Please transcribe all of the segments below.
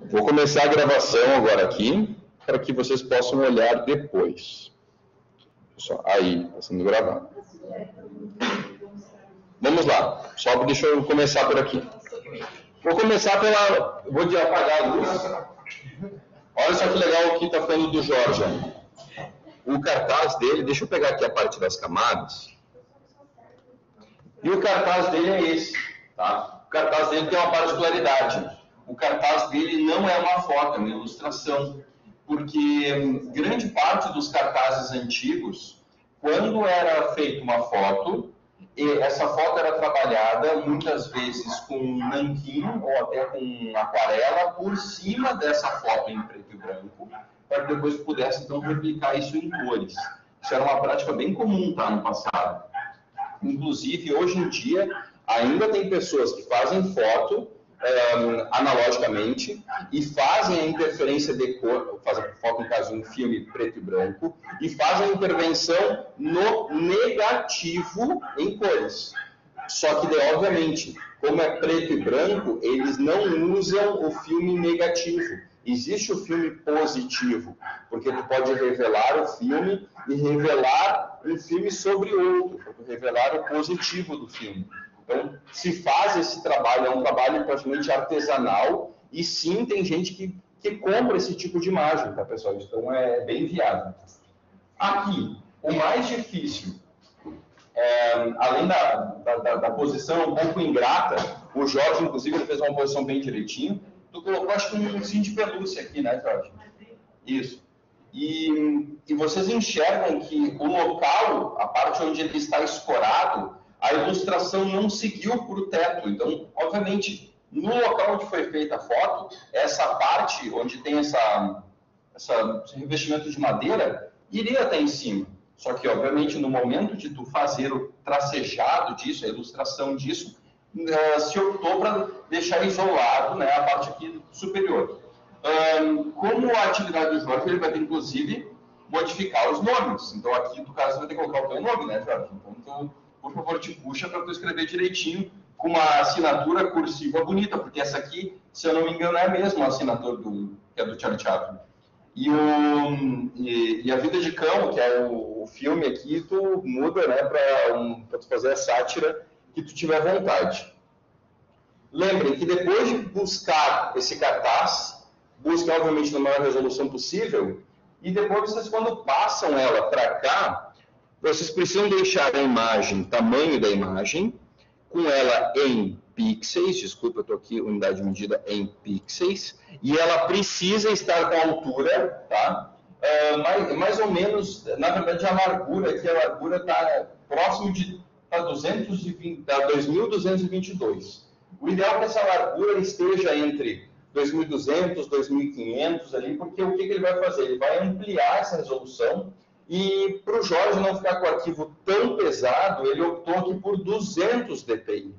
Vou começar a gravação agora aqui, para que vocês possam olhar depois. Aí, está sendo gravado. Vamos lá, só deixa eu começar por aqui. Vou começar pela... Vou apagar a luz. Olha só que legal o que está falando do Jorge. O cartaz dele, deixa eu pegar aqui a parte das camadas. E o cartaz dele é esse, tá? O cartaz dele tem uma particularidade. O cartaz dele não é uma foto, é uma ilustração. Porque grande parte dos cartazes antigos, quando era feita uma foto, essa foto era trabalhada muitas vezes com nanquim ou até com aquarela por cima dessa foto em preto e branco, para que depois pudesse então replicar isso em cores. Isso era uma prática bem comum, tá, no passado. Inclusive, hoje em dia, ainda tem pessoas que fazem foto analogicamente e fazem a interferência de cor, fazem foto, no caso, em filme preto e branco, e fazem a intervenção no negativo em cores. Só que, obviamente, como é preto e branco, eles não usam o filme negativo. Existe o filme positivo, porque tu pode revelar o filme e revelar um filme sobre outro, revelar o positivo do filme. Então, se faz esse trabalho, é um trabalho praticamente artesanal, e sim, tem gente que compra esse tipo de imagem, tá, pessoal? Então, é bem viável. Aqui, o mais difícil, além da posição um pouco ingrata, o Jorge, inclusive, ele fez uma posição bem direitinho. Tu colocou, acho que um cinto de pelúcia aqui, né, Jorge? Isso. E vocês enxergam que o local, a parte onde ele está escorado, a ilustração não seguiu para o teto. Então, obviamente, no local onde foi feita a foto, essa parte onde tem esse revestimento de madeira, iria estar em cima. Só que, obviamente, no momento de tu fazer o tracejado disso, a ilustração disso, se optou para deixar isolado, né, a parte aqui superior. Como a atividade do Jorge, ele vai ter, inclusive, modificar os nomes. Então, aqui, no caso, você vai ter que colocar o teu nome, né, Jorge? Então, por favor, te puxa para tu escrever direitinho, com uma assinatura cursiva bonita, porque essa aqui, se eu não me engano, é a mesma assinatura que é do Charlie Chaplin. E a Vida de Cão, que é o filme aqui, tu muda, né, para tu fazer a sátira que tu tiver vontade. Lembrem que depois de buscar esse cartaz, busque, obviamente, na maior resolução possível, e depois vocês, quando passam ela para cá, vocês precisam deixar a imagem, tamanho da imagem, com ela em pixels, desculpa, eu estou aqui, unidade de medida em pixels, e ela precisa estar com a altura, tá? Mais ou menos, na verdade, a largura está próximo de 2.222. O ideal é que essa largura esteja entre 2.200, 2.500 ali, porque o que ele vai fazer? Ele vai ampliar essa resolução. E para o Jorge não ficar com o arquivo tão pesado, ele optou aqui por 200 dpi.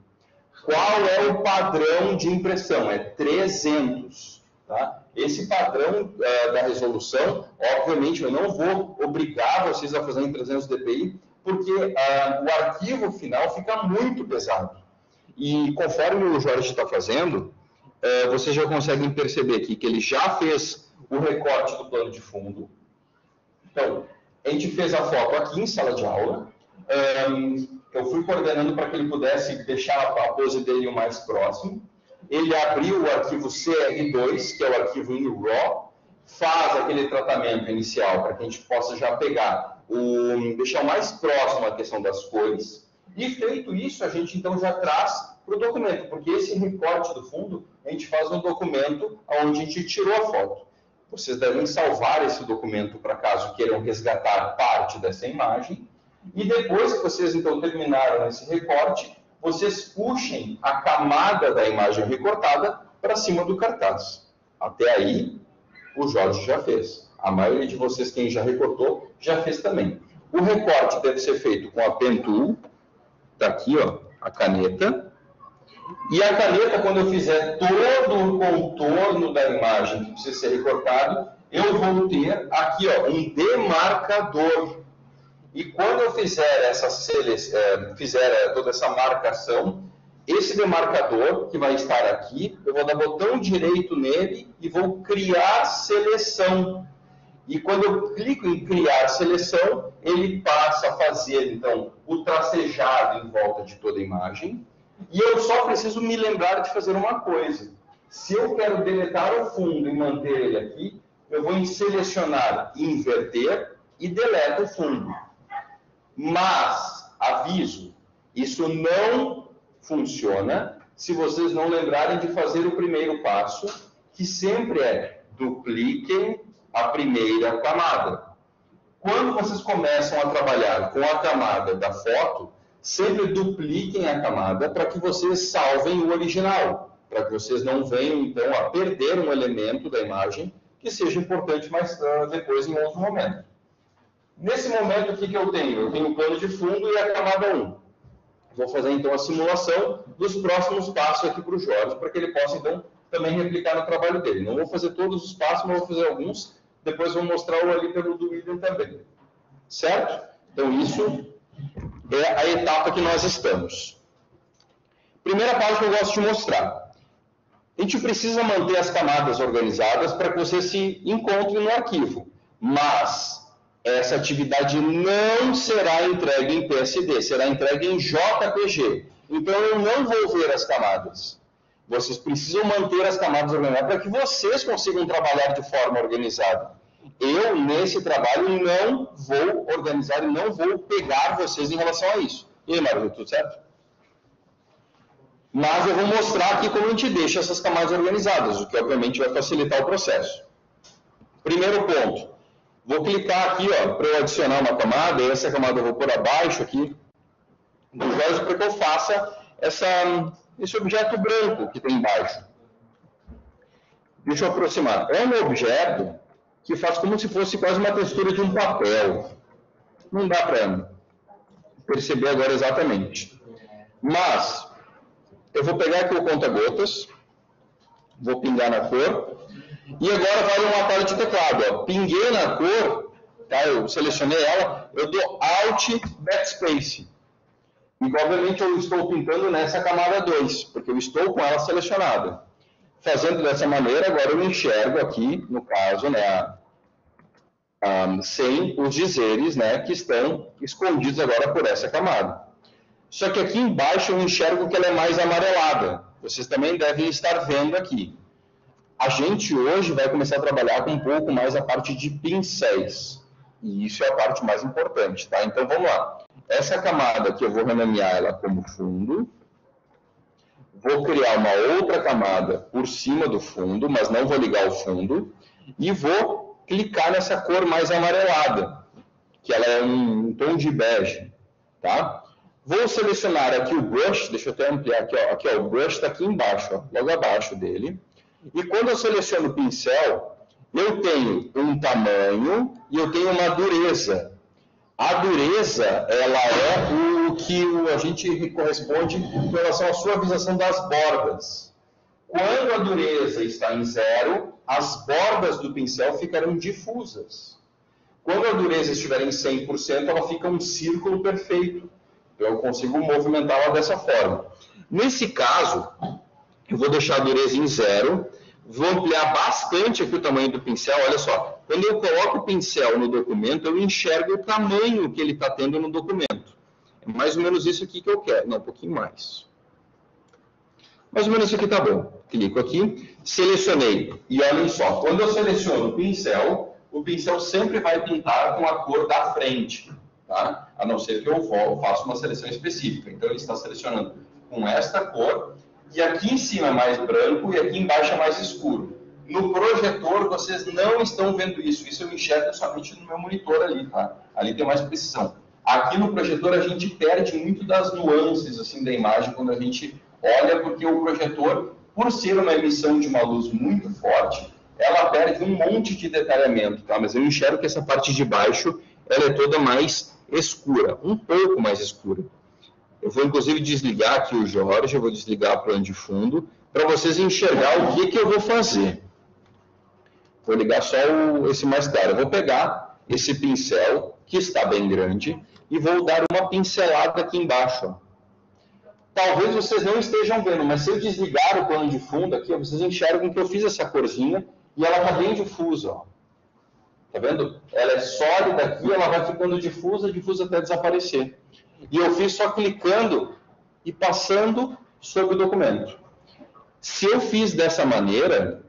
Qual é o padrão de impressão? É 300. Tá? Esse padrão da resolução, obviamente, eu não vou obrigar vocês a fazer em 300 dpi, porque o arquivo final fica muito pesado. E conforme o Jorge está fazendo, vocês já conseguem perceber aqui que ele já fez o recorte do plano de fundo. Então, a gente fez a foto aqui em sala de aula. Eu fui coordenando para que ele pudesse deixar a pose dele o mais próximo. Ele abriu o arquivo CR2, que é o arquivo em RAW, faz aquele tratamento inicial para que a gente possa já pegar, deixar o mais próximo a questão das cores. E feito isso, a gente então já traz para o documento, porque esse recorte do fundo a gente faz no documento onde a gente tirou a foto. Vocês devem salvar esse documento para caso queiram resgatar parte dessa imagem. E depois que vocês, então, terminaram esse recorte, vocês puxem a camada da imagem recortada para cima do cartaz. Até aí, o Jorge já fez. A maioria de vocês, quem já recortou, já fez também. O recorte deve ser feito com a Pen Tool. Está aqui, ó, a caneta. E a caneta, quando eu fizer todo o contorno da imagem que precisa ser recortado, eu vou ter aqui, ó, um demarcador. E quando eu fizer toda essa marcação, esse demarcador que vai estar aqui, eu vou dar botão direito nele e vou criar seleção. E quando eu clico em criar seleção, ele passa a fazer, então, o tracejado em volta de toda a imagem. E eu só preciso me lembrar de fazer uma coisa. Se eu quero deletar o fundo e manter ele aqui, eu vou em selecionar, inverter e deleto o fundo. Mas, aviso, isso não funciona se vocês não lembrarem de fazer o primeiro passo, que sempre é dupliquem a primeira camada. Quando vocês começam a trabalhar com a camada da foto, sempre dupliquem a camada para que vocês salvem o original, para que vocês não venham, então, a perder um elemento da imagem que seja importante mais depois em outro momento. Nesse momento, o que eu tenho? Eu tenho o plano de fundo e a camada 1. Vou fazer, então, a simulação dos próximos passos aqui para o Jorge, para que ele possa, então, também replicar no trabalho dele. Não vou fazer todos os passos, mas vou fazer alguns. Depois vou mostrar o ali pelo do William também. Certo? Então, isso é a etapa que nós estamos. Primeira parte que eu gosto de mostrar. A gente precisa manter as camadas organizadas para que você se encontre no arquivo. Mas essa atividade não será entregue em PSD, será entregue em JPG. Então, eu não vou ver as camadas. Vocês precisam manter as camadas organizadas para que vocês consigam trabalhar de forma organizada. Eu, nesse trabalho, não vou organizar e não vou pegar vocês em relação a isso. E aí, Mário, tudo certo? Mas eu vou mostrar aqui como a gente deixa essas camadas organizadas, o que obviamente vai facilitar o processo. Primeiro ponto. Vou clicar aqui para eu adicionar uma camada, e essa camada eu vou pôr abaixo aqui do Jorge para que eu faça esse objeto branco que tem embaixo. Deixa eu aproximar. É um objeto que faz como se fosse quase uma textura de um papel. Não dá para perceber agora exatamente. Mas eu vou pegar aqui o conta-gotas, vou pingar na cor, e agora vale um atalho de teclado. Ó. Pinguei na cor, tá? Eu selecionei ela, eu dou Alt Backspace. E obviamente eu estou pintando nessa camada 2, porque eu estou com ela selecionada. Fazendo dessa maneira, agora eu enxergo aqui, no caso, né, sem os dizeres, né, que estão escondidos agora por essa camada. Só que aqui embaixo eu enxergo que ela é mais amarelada. Vocês também devem estar vendo aqui. A gente hoje vai começar a trabalhar com um pouco mais a parte de pincéis. E isso é a parte mais importante, tá? Então vamos lá. Essa camada aqui eu vou renomear ela como fundo. Vou criar uma outra camada por cima do fundo, mas não vou ligar o fundo. E vou clicar nessa cor mais amarelada, que ela é um tom de bege, tá? Vou selecionar aqui o brush, deixa eu até ampliar aqui, ó. Aqui, ó, o brush está aqui embaixo, ó, logo abaixo dele. E quando eu seleciono o pincel, eu tenho um tamanho e eu tenho uma dureza. A dureza, ela é o que a gente corresponde em relação à suavização das bordas. Quando a dureza está em 0, as bordas do pincel ficarão difusas. Quando a dureza estiver em 100%, ela fica um círculo perfeito. Então, eu consigo movimentá-la dessa forma. Nesse caso, eu vou deixar a dureza em 0, vou ampliar bastante aqui o tamanho do pincel. Olha só, quando eu coloco o pincel no documento, eu enxergo o tamanho que ele está tendo no documento. É mais ou menos isso aqui que eu quero. Não, um pouquinho mais. Mais ou menos isso aqui está bom. Clico aqui, selecionei. E olhem só, quando eu seleciono o pincel sempre vai pintar com a cor da frente. Tá? A não ser que eu faça uma seleção específica. Então, ele está selecionando com esta cor, e aqui em cima é mais branco e aqui embaixo é mais escuro. No projetor, vocês não estão vendo isso. Isso eu enxergo somente no meu monitor ali, tá? Ali tem mais precisão. Aqui no projetor, a gente perde muito das nuances assim, da imagem quando a gente olha, porque o projetor, por ser uma emissão de uma luz muito forte, ela perde um monte de detalhamento, tá? Mas eu enxergo que essa parte de baixo, ela é toda mais escura, um pouco mais escura. Eu vou, inclusive, desligar aqui o Jorge, eu vou desligar o plano de fundo, para vocês enxergar o que eu vou fazer. Vou ligar só esse mais claro. Eu vou pegar esse pincel, que está bem grande, e vou dar uma pincelada aqui embaixo. Ó. talvez vocês não estejam vendo, mas se eu desligar o plano de fundo aqui, vocês enxergam que eu fiz essa corzinha e ela está bem difusa. Ó. Tá vendo? Ela é sólida aqui, ela vai ficando difusa até desaparecer. E eu fiz só clicando e passando sobre o documento. Se eu fiz dessa maneira,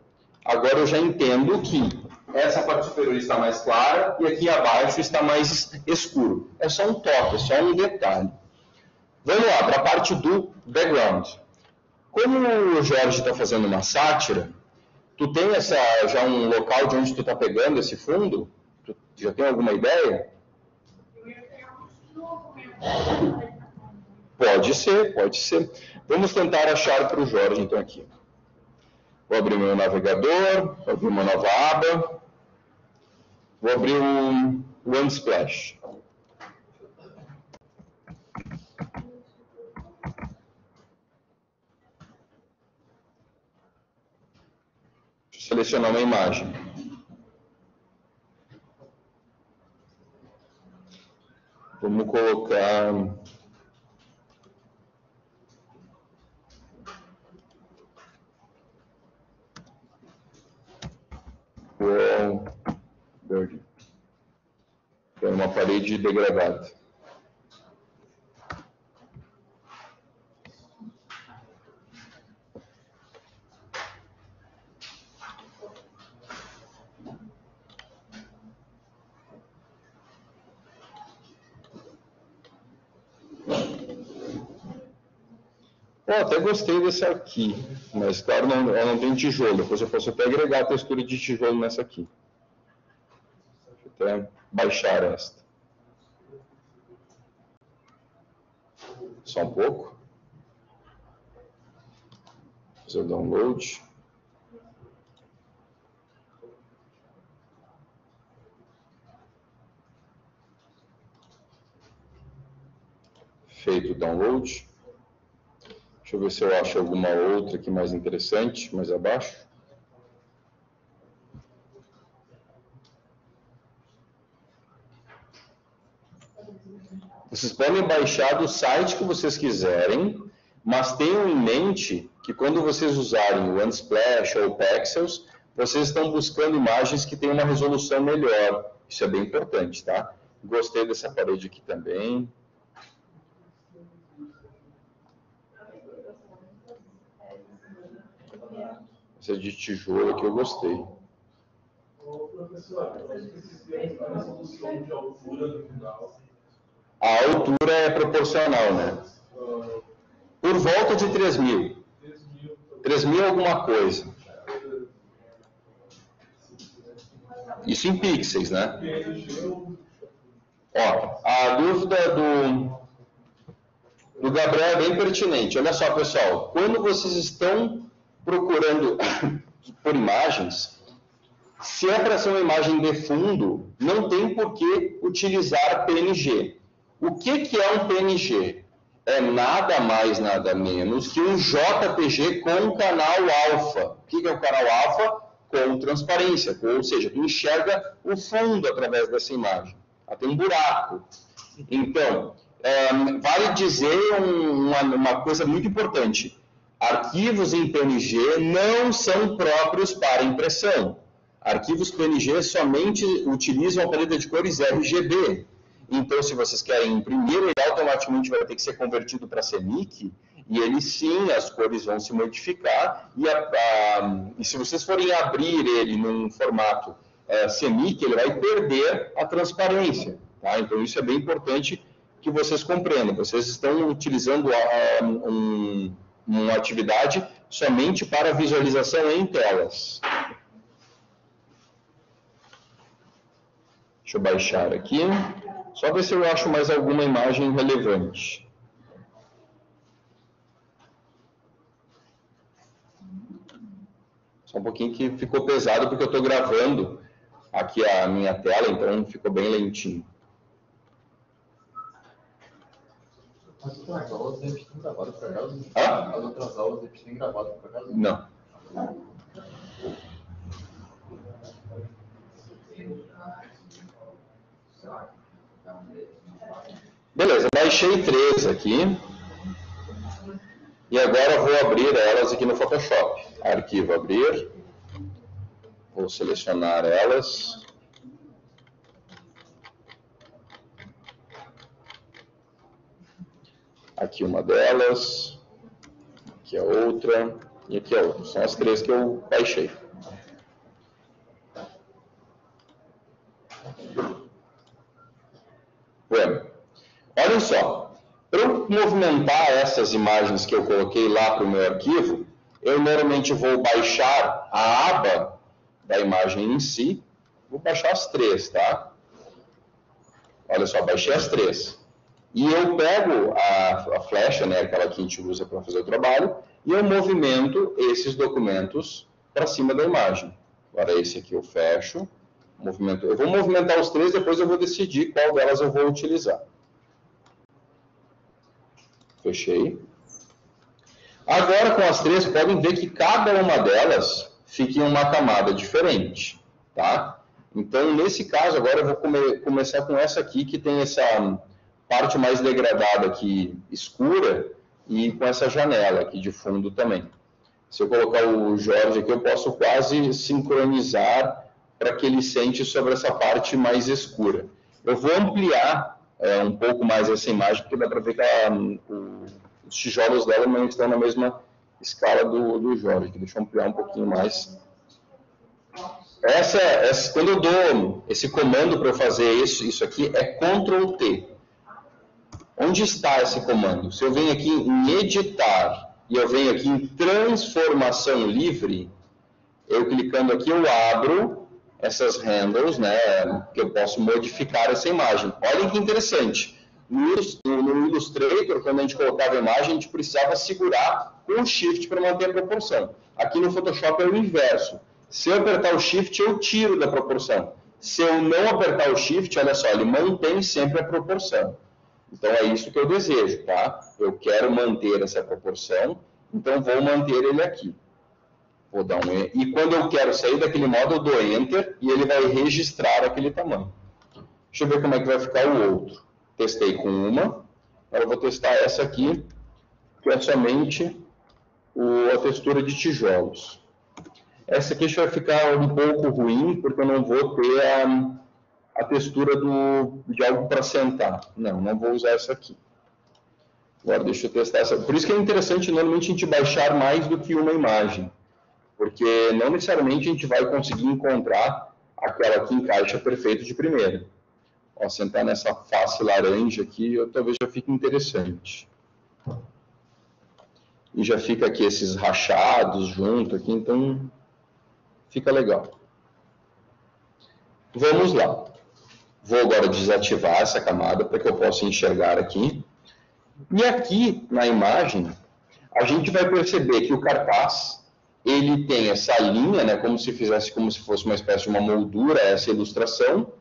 agora eu já entendo que essa parte superior está mais clara e aqui abaixo está mais escuro. É só um toque, é só um detalhe. Vamos lá, para a parte do background. Como o Jorge está fazendo uma sátira, tu tem já um local de onde tu está pegando esse fundo? Tu já tem alguma ideia? Pode ser, pode ser. Vamos tentar achar para o Jorge, então, aqui. Vou abrir meu navegador, vou abrir uma nova aba. Vou abrir o Unsplash. Selecionar uma imagem. Vamos colocar... Verde. É uma parede degradada. Até gostei desse aqui, mas claro, ela não tem tijolo. Depois eu posso até agregar a textura de tijolo nessa aqui. Deixa eu até baixar esta. Só um pouco. Fazer o download. Feito o download. Deixa eu ver se eu acho alguma outra aqui mais interessante, mais abaixo. Vocês podem baixar do site que vocês quiserem, mas tenham em mente que quando vocês usarem o Unsplash ou o Pexels, vocês estão buscando imagens que têm uma resolução melhor. Isso é bem importante, tá? Gostei dessa parede aqui também. Essa de tijolo aqui eu gostei. A altura é proporcional, né? Por volta de 3.000. 3.000 alguma coisa. Isso em pixels, né? Ó, a dúvida do Gabriel é bem pertinente. Olha só, pessoal. Quando vocês estão procurando por imagens, se é para ser uma imagem de fundo, não tem por que utilizar PNG. O que é um PNG? É nada mais, nada menos que um JPG com canal alfa. O que é o canal alfa? Com transparência, ou seja, tu enxerga o fundo através dessa imagem. Tem um buraco. Então, vale dizer uma coisa muito importante. Arquivos em PNG não são próprios para impressão. Arquivos PNG somente utilizam a paleta de cores RGB. Então, se vocês querem imprimir, ele automaticamente vai ter que ser convertido para CMYK, e ele sim, as cores vão se modificar, e se vocês forem abrir ele num formato CMYK, ele vai perder a transparência. Tá? Então, isso é bem importante que vocês compreendam. Vocês estão utilizando uma atividade somente para visualização em telas. Deixa eu baixar aqui. Só ver se eu acho mais alguma imagem relevante. Só um pouquinho que ficou pesado, porque eu estou gravando aqui a minha tela, então ficou bem lentinho. As outras aulas a gente tem gravado para cá? Ah? As outras aulas a gente tem gravado para cá? Não. Beleza, baixei 3 aqui. E agora eu vou abrir elas aqui no Photoshop. Arquivo abrir. Vou selecionar elas. Aqui uma delas. Aqui a outra. E aqui a outra. São as 3 que eu baixei. Bueno, olhem só. Para eu movimentar essas imagens que eu coloquei lá para o meu arquivo, eu normalmente vou baixar a aba da imagem em si. Vou baixar as 3, tá? Olha só, baixei as 3. E eu pego a flecha, né, aquela que a gente usa para fazer o trabalho, e eu movimento esses documentos para cima da imagem. Agora esse aqui eu fecho. Eu vou movimentar os 3, depois eu vou decidir qual delas eu vou utilizar. Fechei. Agora, com as 3, podem ver que cada uma delas fica em uma camada diferente, tá? Então, nesse caso, agora eu vou começar com essa aqui, que tem essa parte mais degradada aqui, escura, e com essa janela aqui de fundo também. Se eu colocar o Jorge aqui, eu posso quase sincronizar para que ele sente sobre essa parte mais escura. Eu vou ampliar um pouco mais essa imagem, porque dá para ver que os tijolos dela não estão na mesma escala do Jorge. Deixa eu ampliar um pouquinho mais. Quando eu dou esse comando para eu fazer isso aqui, é Ctrl T. Onde está esse comando? Se eu venho aqui em editar e eu venho aqui em transformação livre, eu clicando aqui, eu abro essas handles, né, que eu posso modificar essa imagem. Olhem que interessante. No Illustrator, quando a gente colocava a imagem, a gente precisava segurar com o Shift para manter a proporção. Aqui no Photoshop é o inverso. Se eu apertar o Shift, eu tiro da proporção. Se eu não apertar o Shift, olha só, ele mantém sempre a proporção. Então é isso que eu desejo, tá? Eu quero manter essa proporção, então vou manter ele aqui. Vou dar um E. E quando eu quero sair daquele modo, eu dou Enter e ele vai registrar aquele tamanho. Deixa eu ver como é que vai ficar o outro. Testei com uma. Agora eu vou testar essa aqui, que é somente a textura de tijolos. Essa aqui vai ficar um pouco ruim, porque eu não vou ter a textura de algo para sentar. Não vou usar essa aqui. Agora deixa eu testar essa. Por isso que é interessante, normalmente, a gente baixar mais do que uma imagem. Porque não necessariamente a gente vai conseguir encontrar aquela que encaixa perfeito de primeira. Ó, sentar nessa face laranja aqui, talvez já fique interessante. E já fica aqui esses rachados junto aqui, então fica legal. Vamos lá. Vou agora desativar essa camada para que eu possa enxergar aqui. E aqui na imagem, a gente vai perceber que o cartaz, ele tem essa linha, né, como se fosse uma espécie de uma moldura, essa ilustração.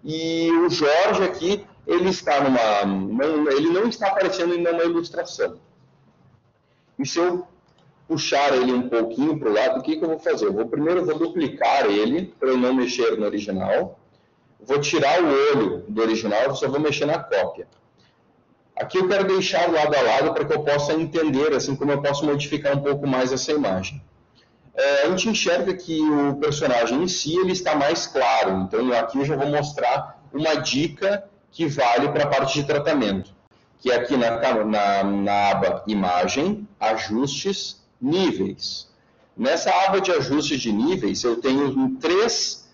E o Jorge aqui, ele não está aparecendo ainda uma ilustração. E se eu puxar ele um pouquinho para o lado, o que eu vou fazer? Primeiro eu vou duplicar ele, para eu não mexer no original. Vou tirar o olho do original, só vou mexer na cópia. Aqui eu quero deixar lado a lado para que eu possa entender, assim como eu posso modificar um pouco mais essa imagem. A gente enxerga que o personagem em si ele está mais claro, então aqui eu já vou mostrar uma dica que vale para a parte de tratamento, que é aqui na aba Imagem, Ajustes, Níveis. Nessa aba de ajustes de níveis eu tenho 3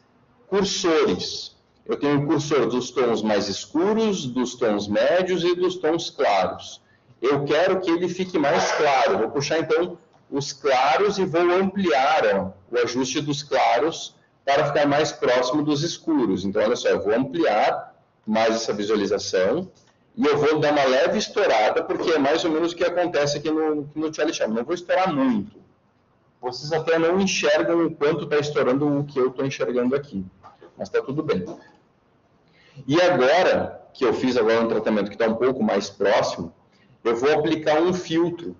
cursores. Eu tenho o cursor dos tons mais escuros, dos tons médios e dos tons claros. Eu quero que ele fique mais claro. Vou puxar então os claros e vou ampliar o ajuste dos claros para ficar mais próximo dos escuros. Então, olha só, eu vou ampliar mais essa visualização e eu vou dar uma leve estourada, porque é mais ou menos o que acontece aqui no Charlie Chaplin. Não vou estourar muito. Vocês até não enxergam o quanto está estourando o que eu estou enxergando aqui. Mas está tudo bem. E agora, que eu fiz agora um tratamento que está um pouco mais próximo, eu vou aplicar um filtro.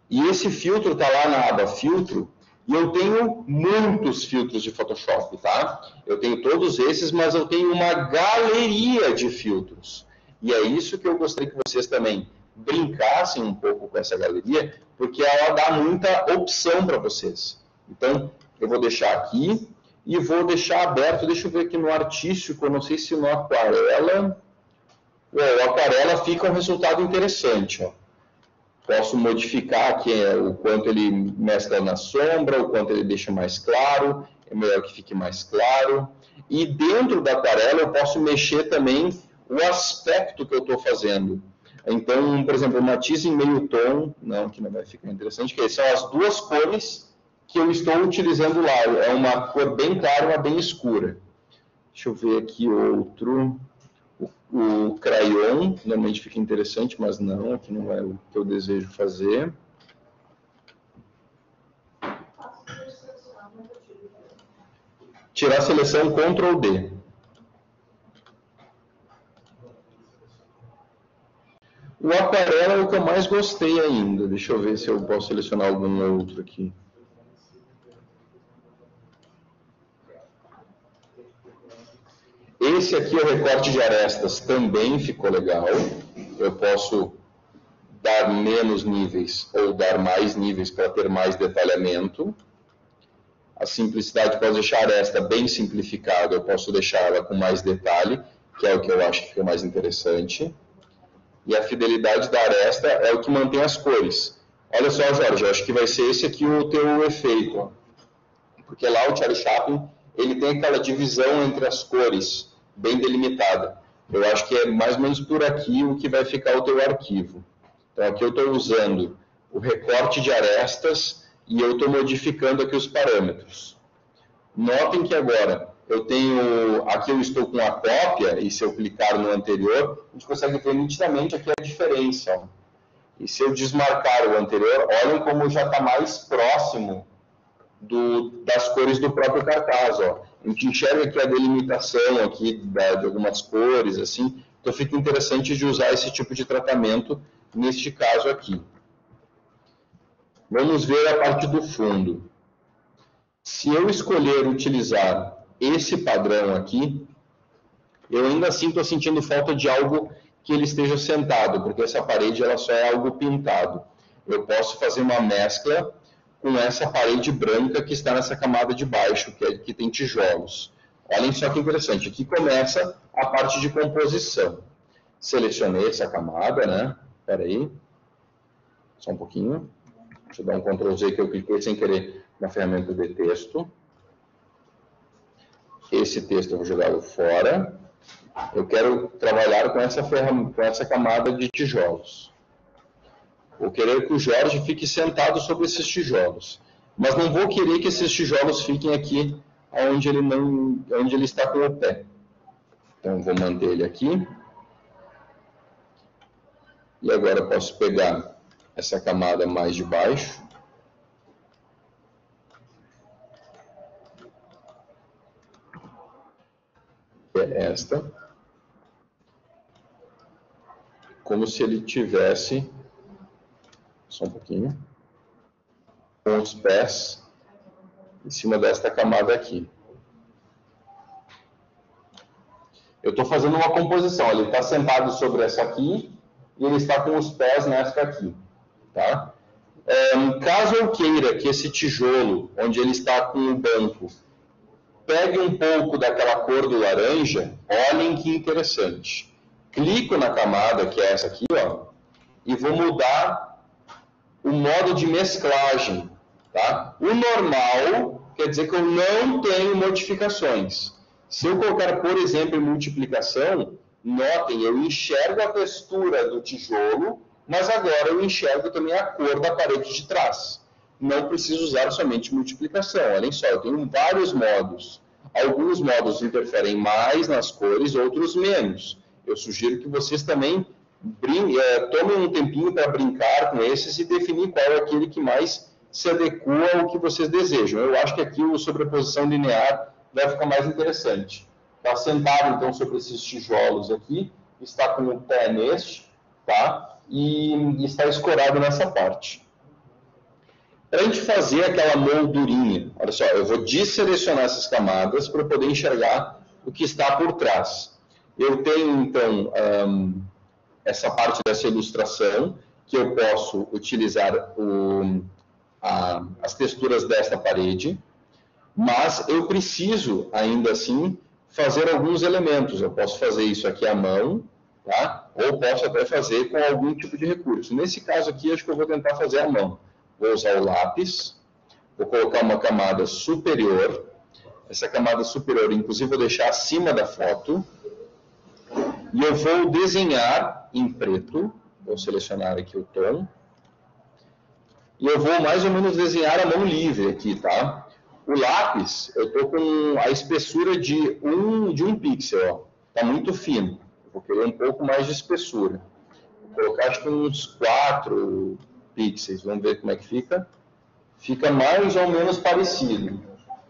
E esse filtro está lá na aba Filtro, e eu tenho muitos filtros de Photoshop, tá? Eu tenho todos esses, mas eu tenho uma galeria de filtros. E é isso que eu gostaria que vocês também brincassem um pouco com essa galeria, porque ela dá muita opção para vocês. Então, eu vou deixar aqui e vou deixar aberto, deixa eu ver aqui no artístico, eu não sei se no aquarela... O aquarela fica um resultado interessante, ó. Posso modificar aqui o quanto ele mescla na sombra, o quanto ele deixa mais claro, é melhor que fique mais claro. E dentro da aquarela eu posso mexer também o aspecto que eu estou fazendo. Então, por exemplo, o matiz em meio tom, não, que não vai ficar interessante, que são as duas cores que eu estou utilizando lá. É uma cor bem clara e uma bem escura. Deixa eu ver aqui outro... O crayon, normalmente fica interessante, mas não, aqui não é o que eu desejo fazer. Tirar a seleção Ctrl D. O aquarela é o que eu mais gostei ainda. Deixa eu ver se eu posso selecionar algum outro aqui. Esse aqui, o recorte de arestas, também ficou legal. Eu posso dar menos níveis ou dar mais níveis para ter mais detalhamento. A simplicidade, posso deixar a aresta bem simplificada, eu posso deixar ela com mais detalhe, que é o que eu acho que fica mais interessante. E a fidelidade da aresta é o que mantém as cores. Olha só, Jorge, eu acho que vai ser esse aqui o teu efeito. Porque lá o Charlie Chaplin, ele tem aquela divisão entre as cores, bem delimitada. Eu acho que é mais ou menos por aqui o que vai ficar o teu arquivo. Então aqui eu estou usando o recorte de arestas e eu estou modificando aqui os parâmetros. Notem que agora eu tenho, aqui eu estou com a cópia, e se eu clicar no anterior, a gente consegue ver nitidamente aqui a diferença. Ó. E se eu desmarcar o anterior, olhem como já está mais próximo das cores do próprio cartaz. Ó. A gente enxerga aqui a delimitação aqui de algumas cores, assim. Então fica interessante de usar esse tipo de tratamento neste caso aqui. Vamos ver a parte do fundo. Se eu escolher utilizar esse padrão aqui, eu ainda assim estou sentindo falta de algo que ele esteja sentado, porque essa parede ela só é algo pintado. Eu posso fazer uma mescla com essa parede branca que está nessa camada de baixo, que tem tijolos. Olhem só que interessante, aqui começa a parte de composição. Selecionei essa camada, né? Espera aí, só um pouquinho. Deixa eu dar um Ctrl Z que eu cliquei sem querer na ferramenta de texto. Esse texto eu vou jogá-lo fora. Eu quero trabalhar com essa camada de tijolos. Vou querer que o Jorge fique sentado sobre esses tijolos. Mas não vou querer que esses tijolos fiquem aqui onde ele está com o pé. Então, vou manter ele aqui. E agora eu posso pegar essa camada mais de baixo. É esta. Como se ele tivesse, só um pouquinho, com os pés em cima desta camada aqui. Eu estou fazendo uma composição, ele está sentado sobre essa aqui e ele está com os pés nesta aqui. Tá? Caso eu queira que esse tijolo, onde ele está com o banco, pegue um pouco daquela cor do laranja, olhem que interessante. Clico na camada, que é essa aqui, ó, e vou mudar o modo de mesclagem. Tá? O normal quer dizer que eu não tenho modificações. Se eu colocar, por exemplo, em multiplicação, notem, eu enxergo a textura do tijolo, mas agora eu enxergo também a cor da parede de trás. Não preciso usar somente multiplicação. Olhem só, eu tenho vários modos. Alguns modos interferem mais nas cores, outros menos. Eu sugiro que vocês também tomem um tempinho para brincar com esses e definir qual é aquele que mais se adequa ao que vocês desejam. Eu acho que aqui o sobreposição linear vai ficar mais interessante. Está sentado, então, sobre esses tijolos aqui, está com o pé neste, tá? E está escorado nessa parte. Para a gente fazer aquela moldurinha, olha só, eu vou desselecionar essas camadas para poder enxergar o que está por trás. Eu tenho, então, essa parte dessa ilustração, que eu posso utilizar as texturas desta parede, mas eu preciso, ainda assim, fazer alguns elementos. Eu posso fazer isso aqui à mão, tá? Ou posso até fazer com algum tipo de recurso. Nesse caso aqui, acho que eu vou tentar fazer à mão. Vou usar o lápis, vou colocar uma camada superior. Essa camada superior, inclusive, vou deixar acima da foto. E eu vou desenhar em preto. Vou selecionar aqui o tom. E eu vou mais ou menos desenhar a mão livre aqui, tá? O lápis, eu estou com a espessura de um pixel, está muito fino. Eu vou querer um pouco mais de espessura. Vou colocar acho que uns 4 pixels, vamos ver como é que fica. Fica mais ou menos parecido,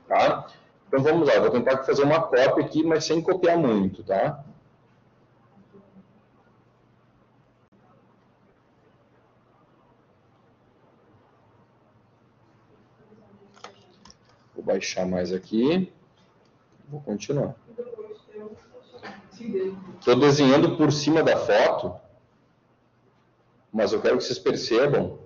tá? Então vamos lá, vou tentar fazer uma cópia aqui, mas sem copiar muito, tá? Vou baixar mais aqui. Vou continuar. Estou desenhando por cima da foto, mas eu quero que vocês percebam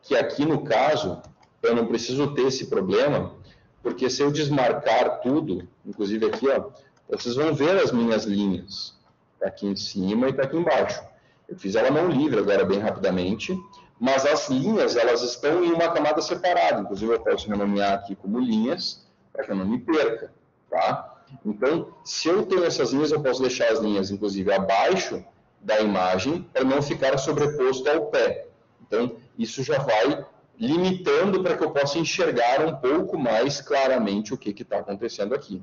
que aqui no caso, eu não preciso ter esse problema, porque se eu desmarcar tudo, inclusive aqui, ó, vocês vão ver as minhas linhas. Está aqui em cima e está aqui embaixo. Eu fiz ela mão livre agora bem rapidamente, mas as linhas, elas estão em uma camada separada. Inclusive, eu posso renomear aqui como linhas, para que eu não me perca, tá? Então, se eu tenho essas linhas, eu posso deixar as linhas, inclusive, abaixo da imagem, para não ficar sobreposto ao pé. Então, isso já vai limitando para que eu possa enxergar um pouco mais claramente o que está acontecendo aqui.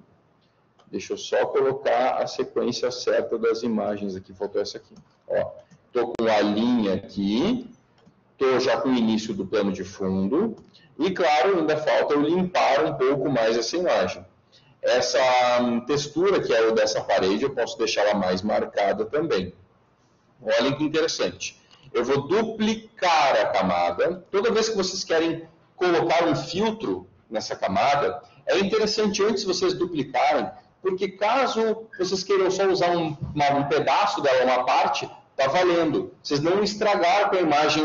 Deixa eu só colocar a sequência certa das imagens aqui, faltou essa aqui. Estou com a linha aqui, estou já com o início do plano de fundo, e claro, ainda falta eu limpar um pouco mais essa imagem. Essa textura, que é o dessa parede, eu posso deixá-la mais marcada também. Olhem que interessante. Eu vou duplicar a camada. Toda vez que vocês querem colocar um filtro nessa camada, é interessante antes vocês duplicarem, porque caso vocês queiram só usar um pedaço dela, uma parte, está valendo. Vocês não estragaram com a imagem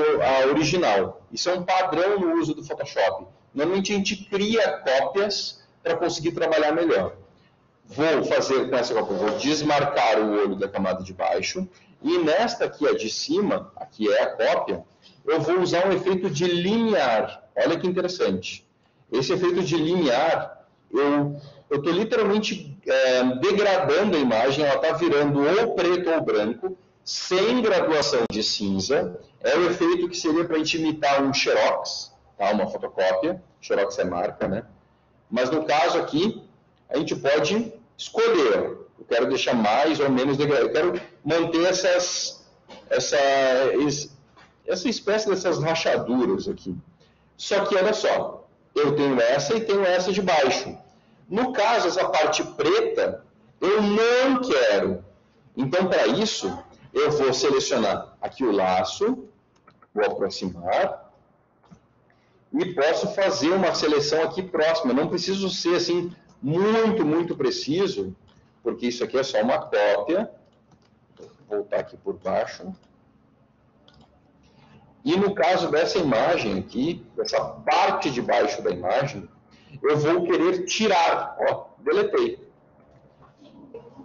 original. Isso é um padrão no uso do Photoshop. Normalmente a gente cria cópias para conseguir trabalhar melhor. Vou fazer com essa cópia, vou desmarcar o olho da camada de baixo, e nesta aqui, a de cima, aqui é a cópia, eu vou usar um efeito de linear. Olha que interessante. Esse efeito de linear, eu estou literalmente degradando a imagem, ela está virando ou preto ou branco, sem graduação de cinza. É o efeito que seria para a gente imitar um xerox, tá? Uma fotocópia. Xerox é marca, né? Mas no caso aqui, a gente pode escolher. Eu quero deixar mais ou menos degradado. Eu quero manter essa espécie dessas rachaduras aqui. Só que, olha só, eu tenho essa e tenho essa de baixo. No caso, essa parte preta, eu não quero. Então, para isso, eu vou selecionar aqui o laço, vou aproximar, e posso fazer uma seleção aqui próxima. Não preciso ser assim muito preciso, porque isso aqui é só uma cópia. Vou voltar aqui por baixo. E no caso dessa imagem aqui, dessa parte de baixo da imagem, eu vou querer tirar. Ó, deletei.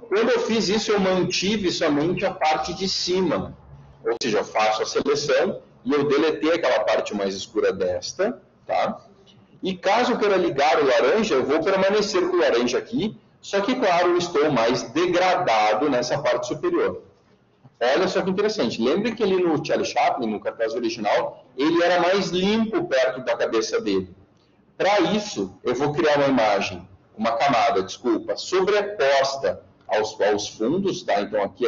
Quando eu fiz isso, eu mantive somente a parte de cima. Ou seja, eu faço a seleção e eu deletei aquela parte mais escura desta, tá? E caso eu queira ligar o laranja, eu vou permanecer com o laranja aqui, só que, claro, eu estou mais degradado nessa parte superior. Olha só que interessante. Lembre que ali no Charlie Chaplin, no cartaz original, ele era mais limpo perto da cabeça dele. Para isso, eu vou criar uma imagem, uma camada, desculpa, sobreposta aos fundos, tá? Então, aqui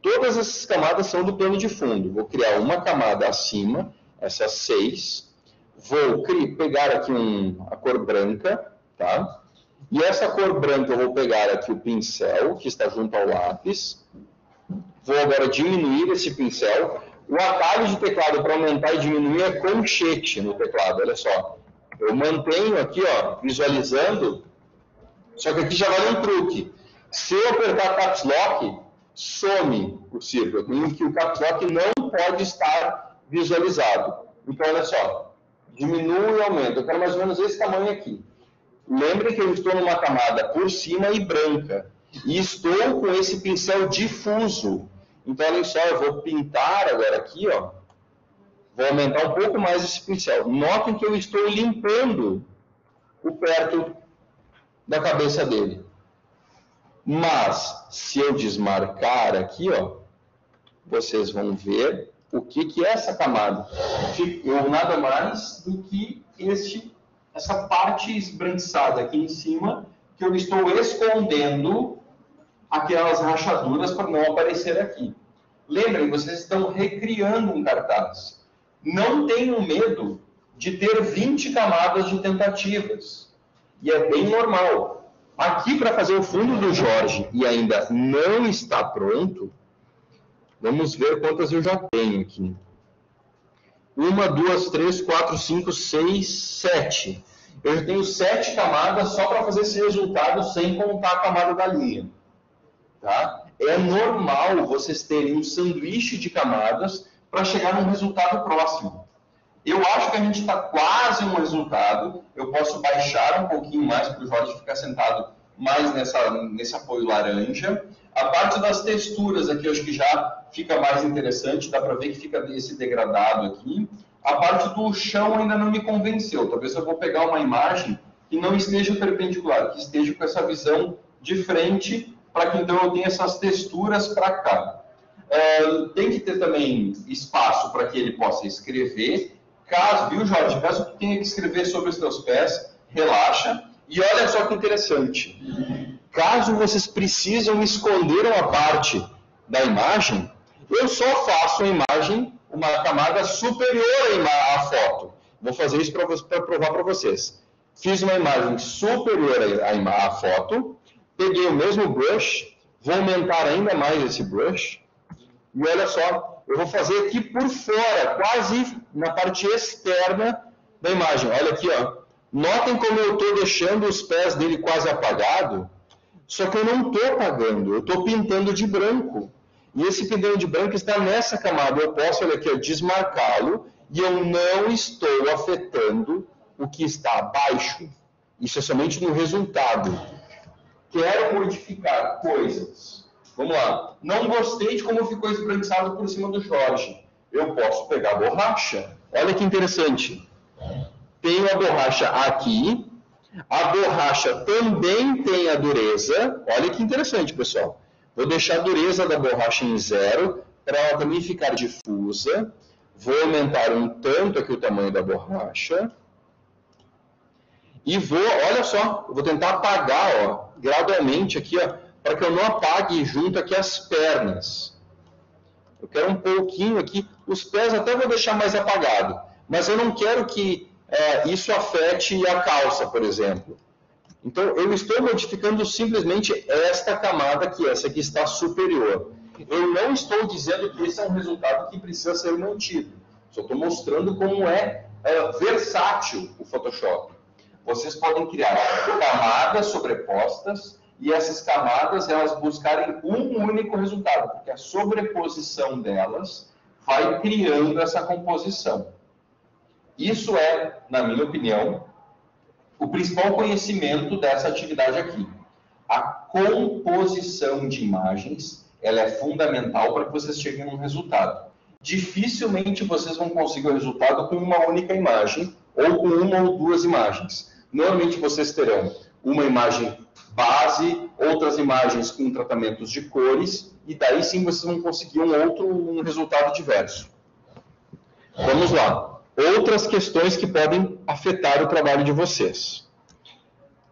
todas essas camadas são do plano de fundo. Vou criar uma camada acima, essas 6. Vou pegar aqui a cor branca, tá? E essa cor branca eu vou pegar aqui o pincel, que está junto ao lápis. Vou agora diminuir esse pincel. O atalho de teclado para aumentar e diminuir é colchete no teclado, olha só. Eu mantenho aqui, ó, visualizando, só que aqui já vale um truque. Se eu apertar Caps Lock, some o círculo, em que o caps lock não pode estar visualizado. Então, olha só, diminui e aumenta. Eu quero mais ou menos esse tamanho aqui. Lembre que eu estou numa camada por cima e branca. E estou com esse pincel difuso. Então, olha só, eu vou pintar agora aqui, ó. Vou aumentar um pouco mais esse pincel. Notem que eu estou limpando o perto da cabeça dele. Mas, se eu desmarcar aqui, ó, vocês vão ver o que é essa camada. Eu nada mais do que essa parte esbranquiçada aqui em cima, que eu estou escondendo aquelas rachaduras para não aparecer aqui. Lembrem, vocês estão recriando um cartaz. Não tenham medo de ter 20 camadas de tentativas. E é bem normal. Aqui, para fazer o fundo do Jorge e ainda não está pronto, vamos ver quantas eu já tenho aqui. 1, 2, 3, 4, 5, 6, 7. Eu já tenho 7 camadas só para fazer esse resultado sem contar a camada da linha. Tá? É normal vocês terem um sanduíche de camadas para chegar num resultado próximo. Eu acho que a gente está quase no resultado. Eu posso baixar um pouquinho mais para o Jorge ficar sentado mais nesse apoio laranja. A parte das texturas aqui eu acho que já fica mais interessante. Dá para ver que fica esse degradado aqui. A parte do chão ainda não me convenceu. Talvez eu vou pegar uma imagem que não esteja perpendicular, que esteja com essa visão de frente, para que então eu tenha essas texturas para cá. Tem que ter também espaço para que ele possa escrever. Caso, viu, Jorge? Caso tu tenha que escrever sobre os teus pés, relaxa. E olha só que interessante. Caso vocês precisam esconder uma parte da imagem, eu só faço a imagem, uma camada superior à foto. Vou fazer isso para provar para vocês. Fiz uma imagem superior à foto, peguei o mesmo brush, vou aumentar ainda mais esse brush. E olha só, eu vou fazer aqui por fora, quase na parte externa da imagem. Olha aqui, ó. Notem como eu estou deixando os pés dele quase apagado, só que eu não estou apagando, eu estou pintando de branco. E esse pintando de branco está nessa camada. Eu posso, olha aqui, ó, desmarcá-lo e eu não estou afetando o que está abaixo. Isso é somente no resultado. Quero modificar coisas. Vamos lá. Não gostei de como ficou esbranquiçado por cima do Jorge. Eu posso pegar a borracha. Olha que interessante. Tenho a borracha aqui. A borracha também tem a dureza. Olha que interessante, pessoal. Vou deixar a dureza da borracha em 0, para ela também ficar difusa. Vou aumentar um tanto aqui o tamanho da borracha. E vou, olha só, eu vou tentar apagar, ó, gradualmente aqui, ó, para que eu não apague junto aqui as pernas. Eu quero um pouquinho aqui, os pés até vou deixar mais apagado, mas eu não quero que isso afete a calça, por exemplo. Então, eu estou modificando simplesmente esta camada aqui, essa que está superior. Eu não estou dizendo que esse é um resultado que precisa ser mantido. Só estou mostrando como é versátil o Photoshop. Vocês podem criar camadas sobrepostas e essas camadas elas buscarem um único resultado, porque a sobreposição delas vai criando essa composição. Isso é, na minha opinião, o principal conhecimento dessa atividade aqui. A composição de imagens ela é fundamental para que vocês cheguem a um resultado. Dificilmente vocês vão conseguir o resultado com uma única imagem ou com uma ou duas imagens. Normalmente vocês terão uma imagem base, outras imagens com tratamentos de cores, e daí sim vocês vão conseguir um resultado diverso. Vamos lá. Outras questões que podem afetar o trabalho de vocês.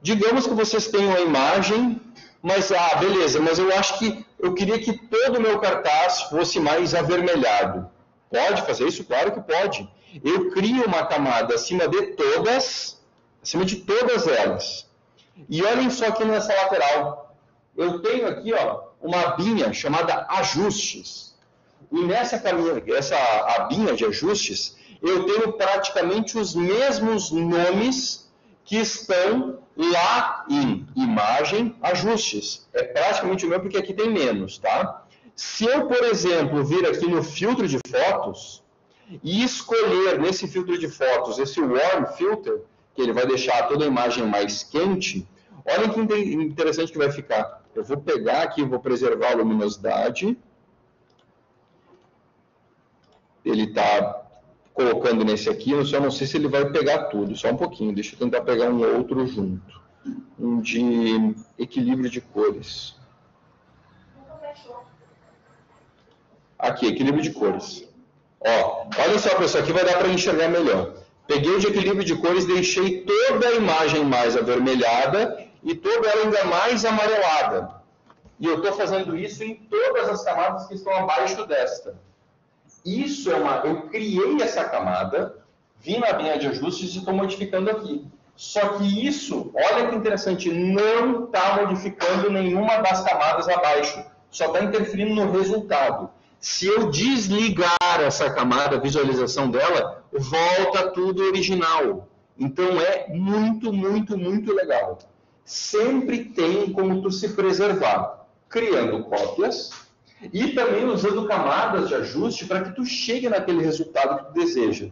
Digamos que vocês tenham a imagem, mas, beleza, mas eu acho que eu queria que todo o meu cartaz fosse mais avermelhado. Pode fazer isso? Claro que pode. Eu crio uma camada acima de todas elas. E olhem só aqui nessa lateral. Eu tenho aqui, ó, uma abinha chamada ajustes. E nessa abinha de ajustes, eu tenho praticamente os mesmos nomes que estão lá em imagem, ajustes. É praticamente o mesmo, porque aqui tem menos, tá? Se eu, por exemplo, vir aqui no filtro de fotos e escolher nesse filtro de fotos esse Warm Filter, que ele vai deixar toda a imagem mais quente, olha que interessante que vai ficar. Eu vou pegar aqui, vou preservar a luminosidade. Ele está colocando nesse aqui, eu só não sei se ele vai pegar tudo, só um pouquinho. Deixa eu tentar pegar um outro junto. Um de equilíbrio de cores. Aqui, equilíbrio de cores. Ó, olha só, pessoal, aqui vai dar para enxergar melhor. Peguei o de equilíbrio de cores, deixei toda a imagem mais avermelhada e toda ela ainda mais amarelada. E eu estou fazendo isso em todas as camadas que estão abaixo desta. Isso eu criei essa camada, vim na linha de ajustes e estou modificando aqui. Só que isso, olha que interessante, não está modificando nenhuma das camadas abaixo. Só está interferindo no resultado. Se eu desligar essa camada, a visualização dela, volta tudo original. Então é muito, muito, muito legal. Sempre tem como tu se preservar, criando cópias e também usando camadas de ajuste para que tu chegue naquele resultado que tu deseja.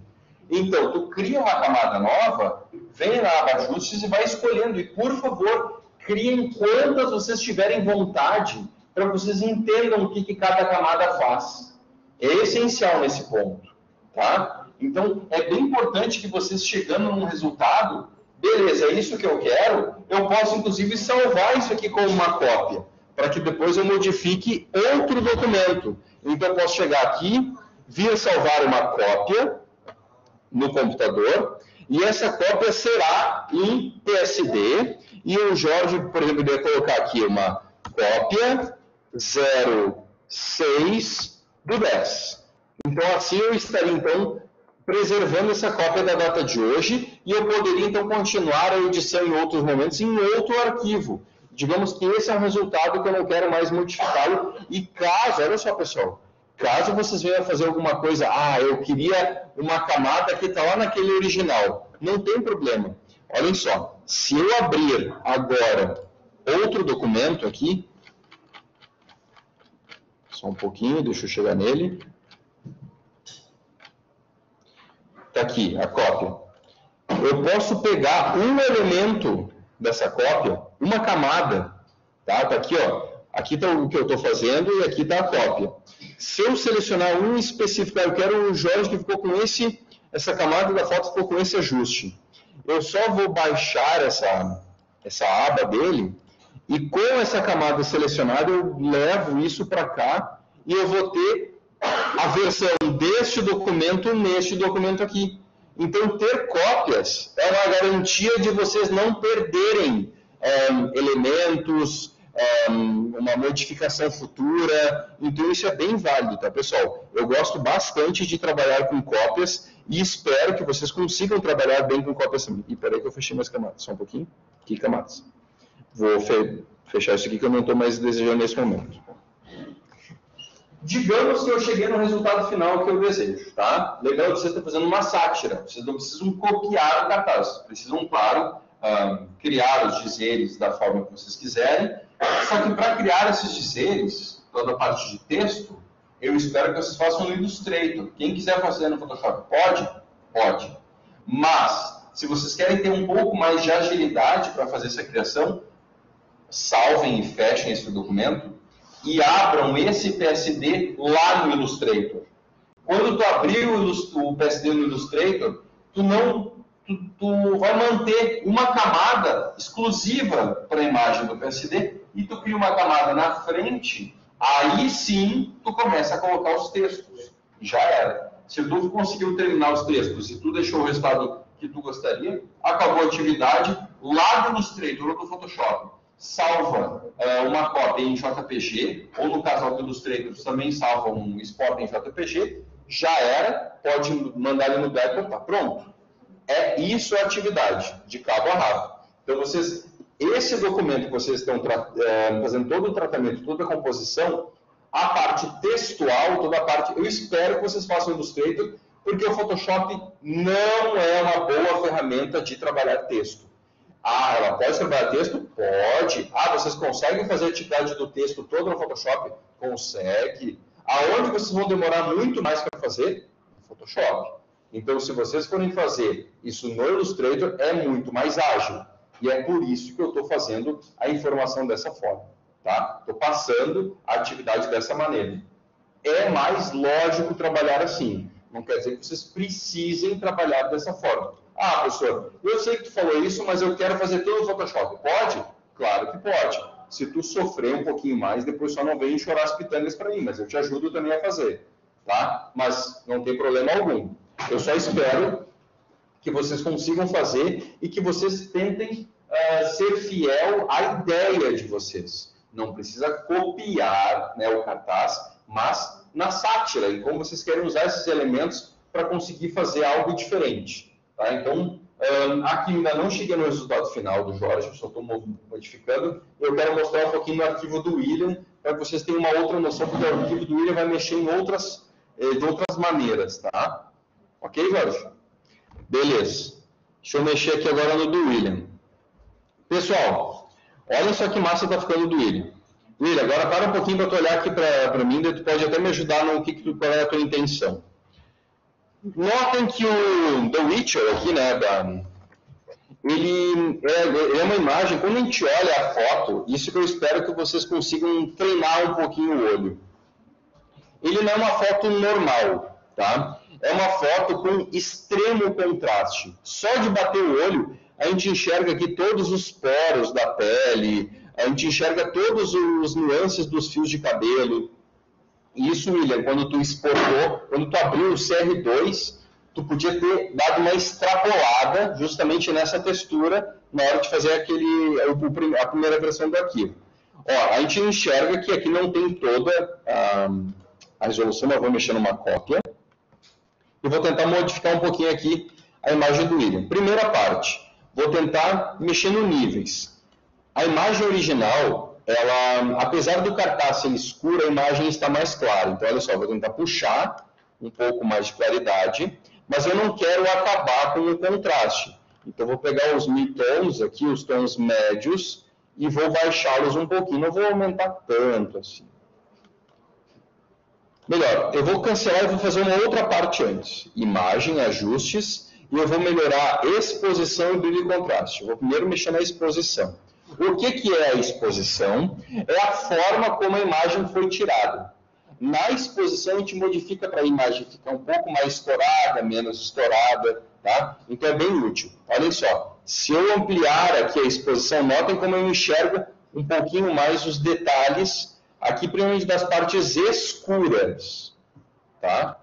Então, tu cria uma camada nova, vem na aba ajustes e vai escolhendo. E, por favor, criem quantas vocês tiverem vontade, para que vocês entendam o que cada camada faz. É essencial nesse ponto, tá? Então, é bem importante que vocês, chegando num resultado, beleza, é isso que eu quero, eu posso, inclusive, salvar isso aqui como uma cópia, para que depois eu modifique outro documento. Então, eu posso chegar aqui, vir salvar uma cópia no computador, e essa cópia será em PSD, e o Jorge, por exemplo, iria colocar aqui uma cópia 06 do 10. Então, assim eu estaria, então, preservando essa cópia da data de hoje, e eu poderia, então, continuar a edição em outros momentos, em outro arquivo. Digamos que esse é um resultado que eu não quero mais modificá-lo, e caso, olha só, pessoal, caso vocês venham a fazer alguma coisa, eu queria uma camada que está lá naquele original, não tem problema. Olhem só, se eu abrir agora outro documento aqui, só um pouquinho, deixa eu chegar nele. Está aqui a cópia. Eu posso pegar um elemento dessa cópia, uma camada, tá? Tá aqui, ó. Aqui está o que eu estou fazendo e aqui está a cópia. Se eu selecionar um específico, eu quero o Jorge que ficou com essa camada da foto ficou com esse ajuste. Eu só vou baixar essa aba dele e com essa camada selecionada eu levo isso para cá e eu vou ter a versão deste documento neste documento aqui. Então, ter cópias é uma garantia de vocês não perderem elementos, uma modificação futura. Então, isso é bem válido, tá, pessoal? Eu gosto bastante de trabalhar com cópias e espero que vocês consigam trabalhar bem com cópias também. E peraí que eu fechei minhas camadas, só um pouquinho. Que camadas? Vou fechar isso aqui que eu não estou mais desejando nesse momento. Digamos que eu cheguei no resultado final que eu desejo, tá? Legal, vocês estão fazendo uma sátira. Vocês não precisam copiar o cartaz. Precisam, claro, criar os dizeres da forma que vocês quiserem. Só que para criar esses dizeres, toda a parte de texto, eu espero que vocês façam no Illustrator. Quem quiser fazer no Photoshop, pode? Pode. Mas, se vocês querem ter um pouco mais de agilidade para fazer essa criação, salvem e fechem esse documento e abram esse PSD lá no Illustrator. Quando tu abrir o PSD no Illustrator, tu vai manter uma camada exclusiva para a imagem do PSD e tu cria uma camada na frente, aí sim tu começa a colocar os textos. Já era. Se tu conseguiu terminar os textos e tu deixou o resultado que tu gostaria, acabou a atividade lá no Illustrator ou no Photoshop. Salva uma cópia em JPG, ou no caso do Illustrator, também salva um export em JPG, já era, pode mandar ali no Blackboard, tá pronto. Isso é a atividade, de cabo a rabo. Então, esse documento que vocês estão fazendo todo o tratamento, toda a composição, a parte textual, toda a parte, eu espero que vocês façam no Illustrator, porque o Photoshop não é uma boa ferramenta de trabalhar texto. Ela pode trabalhar texto? Pode. Vocês conseguem fazer a atividade do texto todo no Photoshop? Consegue. Aonde vocês vão demorar muito mais para fazer? No Photoshop. Então, se vocês forem fazer isso no Illustrator, é muito mais ágil. E é por isso que eu estou fazendo a informação dessa forma. Tá? Estou passando a atividade dessa maneira. É mais lógico trabalhar assim. Não quer dizer que vocês precisem trabalhar dessa forma. Ah, professor, eu sei que tu falou isso, mas eu quero fazer tudo no Photoshop. Pode? Claro que pode. Se tu sofrer um pouquinho mais, depois só não vem chorar as pitangas para mim, mas eu te ajudo também a fazer. Tá? Mas não tem problema algum. Eu só espero que vocês consigam fazer e que vocês tentem ser fiel à ideia de vocês. Não precisa copiar, né, o cartaz, mas na sátira, em como vocês querem usar esses elementos para conseguir fazer algo diferente. Tá? Então, aqui ainda não cheguei no resultado final do Jorge, só estou modificando. Eu quero mostrar um pouquinho no arquivo do William, para que vocês tenham uma outra noção, porque o arquivo do William vai mexer em de outras maneiras. Tá? Ok, Jorge? Beleza. Deixa eu mexer aqui agora no do William. Pessoal, olha só que massa está ficando do William. William, agora para um pouquinho para tu olhar aqui para mim, tu pode até me ajudar no qual é a tua intenção. Notem que o The Witcher aqui, né, ele é uma imagem, quando a gente olha a foto, isso que eu espero que vocês consigam treinar um pouquinho o olho. Ele não é uma foto normal, tá? É uma foto com extremo contraste. Só de bater o olho, a gente enxerga aqui todos os poros da pele, a gente enxerga todos os nuances dos fios de cabelo. Isso, William, quando tu exportou, quando tu abriu o CR2, tu podia ter dado uma extrapolada justamente nessa textura na hora de fazer a primeira versão do arquivo. Ó, a gente enxerga que aqui não tem toda a resolução, eu vou mexer numa cópia. E vou tentar modificar um pouquinho aqui a imagem do William. Primeira parte, vou tentar mexer no níveis. A imagem original, ela, apesar do cartaz ser escuro, a imagem está mais clara. Então, olha só, vou tentar puxar um pouco mais de claridade, mas eu não quero acabar com o contraste. Então, vou pegar os midtones aqui, os tons médios, e vou baixá-los um pouquinho. Não vou aumentar tanto assim. Melhor, eu vou cancelar e vou fazer uma outra parte antes. Imagem, ajustes, e eu vou melhorar exposição e brilho e contraste. Eu vou primeiro mexer na exposição. O que é a exposição? É a forma como a imagem foi tirada. Na exposição, a gente modifica para a imagem ficar um pouco mais estourada, menos estourada, tá? Então é bem útil. Olhem só, se eu ampliar aqui a exposição, notem como eu enxergo um pouquinho mais os detalhes aqui, principalmente das partes escuras, tá?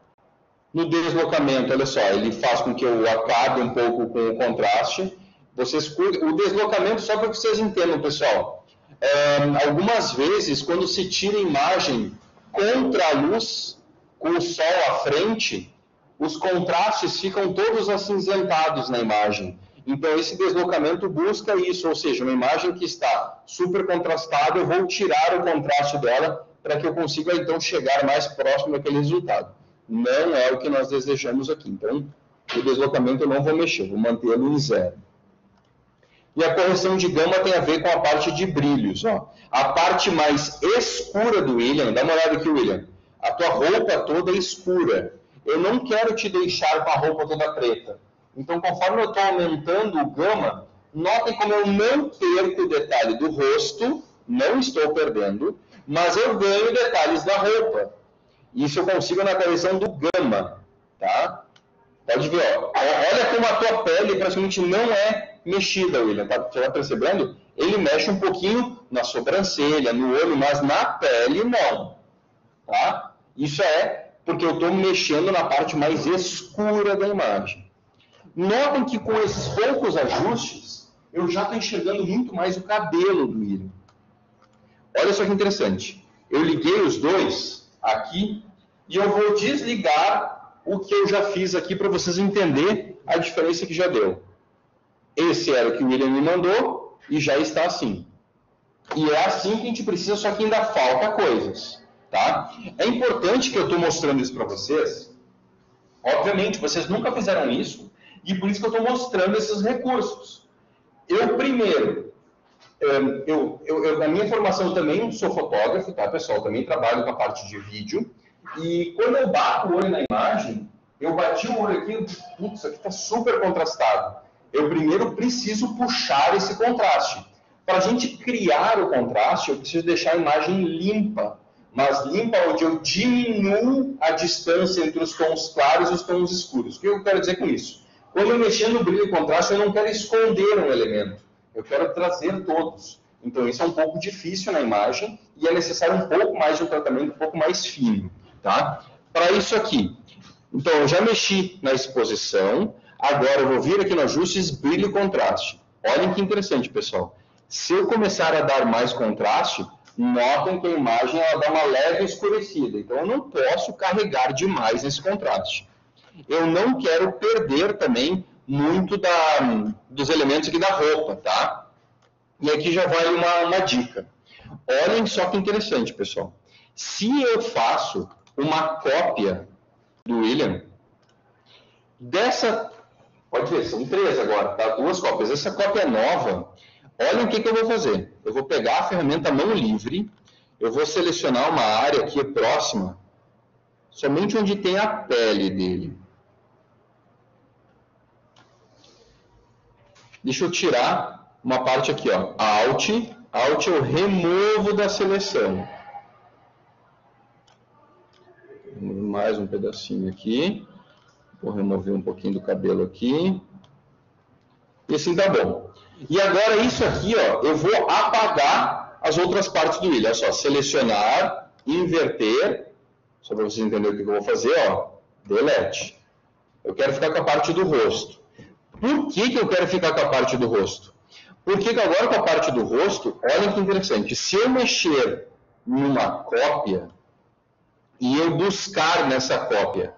No deslocamento, olha só, ele faz com que eu acabe um pouco com o contraste. O deslocamento, só para que vocês entendam, pessoal, algumas vezes, quando se tira a imagem contra a luz, com o sol à frente, os contrastes ficam todos acinzentados na imagem. Então, esse deslocamento busca isso, ou seja, uma imagem que está super contrastada, eu vou tirar o contraste dela para que eu consiga, então, chegar mais próximo daquele resultado. Não é o que nós desejamos aqui. Então, o deslocamento eu não vou mexer, vou mantê-lo em 0. E a correção de gama tem a ver com a parte de brilhos. Ó. A parte mais escura do William, dá uma olhada aqui, William. A tua roupa toda é escura. Eu não quero te deixar com a roupa toda preta. Então, conforme eu estou aumentando o gama, notem como eu não perco o detalhe do rosto, não estou perdendo, mas eu ganho detalhes da roupa. Isso eu consigo na correção do gama, tá? Pode ver, ó. Olha como a tua pele praticamente não é mexida, William, tá? Você vai percebendo? Ele mexe um pouquinho na sobrancelha, no olho, mas na pele não, tá? Isso é porque eu estou mexendo na parte mais escura da imagem. Notem que com esses poucos ajustes, eu já estou enxergando muito mais o cabelo do William. Olha só que interessante. Eu liguei os dois aqui e eu vou desligar o que eu já fiz aqui para vocês entenderem a diferença que já deu. Esse era o que o William me mandou e já está assim. E é assim que a gente precisa, só que ainda falta coisas. Tá? É importante que eu estou mostrando isso para vocês. Obviamente, vocês nunca fizeram isso. E por isso que eu estou mostrando esses recursos. Eu, primeiro, Na minha formação eu também sou fotógrafo, tá, pessoal? Também trabalho com a parte de vídeo. E quando eu bato o olho na imagem, eu bati o olho aqui, putz, isso aqui está super contrastado. Eu primeiro preciso puxar esse contraste. Para a gente criar o contraste, eu preciso deixar a imagem limpa. Mas limpa onde eu diminuo a distância entre os tons claros e os tons escuros. O que eu quero dizer com isso? Quando eu mexer no brilho e contraste, eu não quero esconder um elemento. Eu quero trazer todos. Então, isso é um pouco difícil na imagem e é necessário um pouco mais de um tratamento um pouco mais fino. Tá? Para isso aqui. Então, eu já mexi na exposição. Agora, eu vou vir aqui no Ajustes, Brilho e Contraste. Olhem que interessante, pessoal. Se eu começar a dar mais contraste, notem que a imagem ela dá uma leve escurecida. Então, eu não posso carregar demais esse contraste. Eu não quero perder também muito dos elementos aqui da roupa, tá? E aqui já vai uma dica. Olhem só que interessante, pessoal. Se eu faço uma cópia do William, pode ver, são 3 agora, tá? 2 cópias. Essa cópia nova, olhem o que eu vou fazer. Eu vou pegar a ferramenta mão livre, eu vou selecionar uma área aqui próxima, somente onde tem a pele dele. Deixa eu tirar uma parte aqui, ó, Alt eu removo da seleção. Mais um pedacinho aqui. Vou remover um pouquinho do cabelo aqui. E assim tá bom. E agora isso aqui, ó, eu vou apagar as outras partes do William. Olha só, selecionar, inverter. Só para vocês entenderem o que eu vou fazer, ó. Delete. Eu quero ficar com a parte do rosto. Por que eu quero ficar com a parte do rosto? Porque agora com a parte do rosto, olhem que interessante. Se eu mexer numa cópia e eu buscar nessa cópia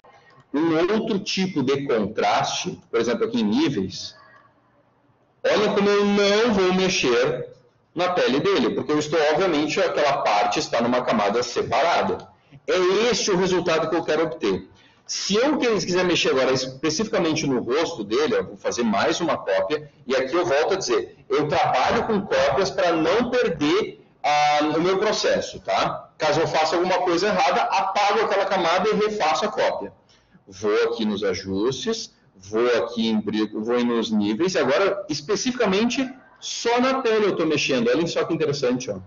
um outro tipo de contraste, por exemplo, aqui em níveis, olha como eu não vou mexer na pele dele, porque eu estou, obviamente, aquela parte está numa camada separada. É este o resultado que eu quero obter. Se eu quiser mexer agora especificamente no rosto dele, eu vou fazer mais uma cópia, e aqui eu volto a dizer, eu trabalho com cópias para não perder o meu processo, tá? Caso eu faça alguma coisa errada, apago aquela camada e refaço a cópia. Vou aqui nos ajustes, vou aqui em brilho, vou nos níveis, e agora, especificamente, só na pele eu estou mexendo. Olha só que interessante, ó.